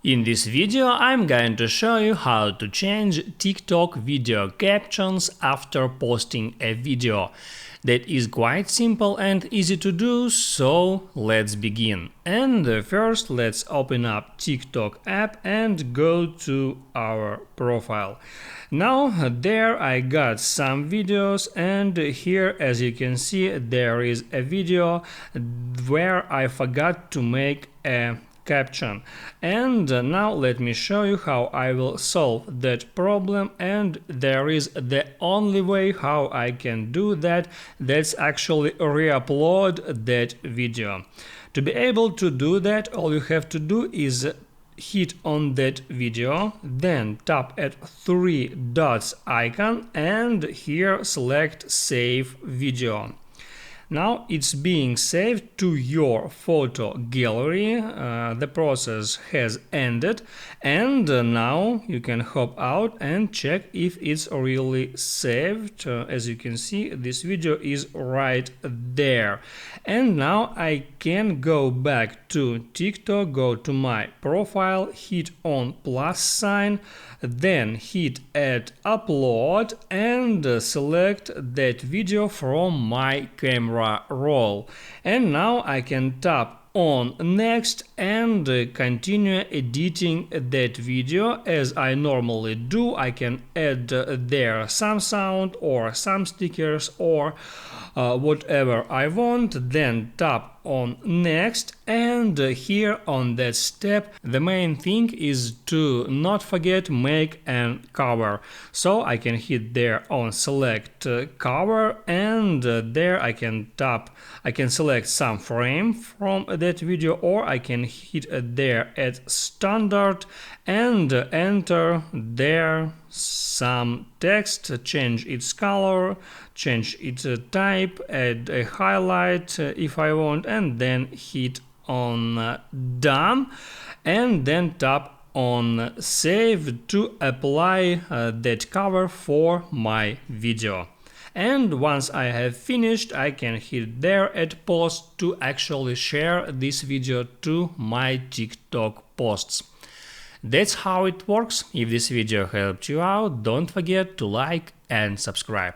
In this video I'm going to show you how to change TikTok video captions after posting a video. That is quite simple and easy to do, so let's begin. And first let's open up TikTok app and go to our profile. Now there I got some videos, and here as you can see there is a video where I forgot to make a caption. And now let me show you how I will solve that problem, and there is the only way how I can do that. That's actually re-upload that video. To be able to do that, all you have to do is hit on that video, then tap at three dots icon and here select save video. Now it's being saved to your photo gallery. The process has ended, and now you can hop out and check if it's really saved. As you can see, this video is right there. And now I can go back to TikTok, go to my profile, hit on plus sign, then hit add upload and select that video from my camera roll. And now I can tap on next and continue editing that video as I normally do. I can add there some sound or some stickers or whatever I want, then tap on next, and here on that step the main thing is to not forget make an cover. So I can hit there on select cover, and there I can select some frame from that video, or I can hit there at standard and enter there some text, change its color, change its type, add a highlight if I want, and then hit on done, and then tap on save to apply that cover for my video. And once I have finished, I can hit there at post to actually share this video to my TikTok posts. That's how it works. If this video helped you out, don't forget to like and subscribe.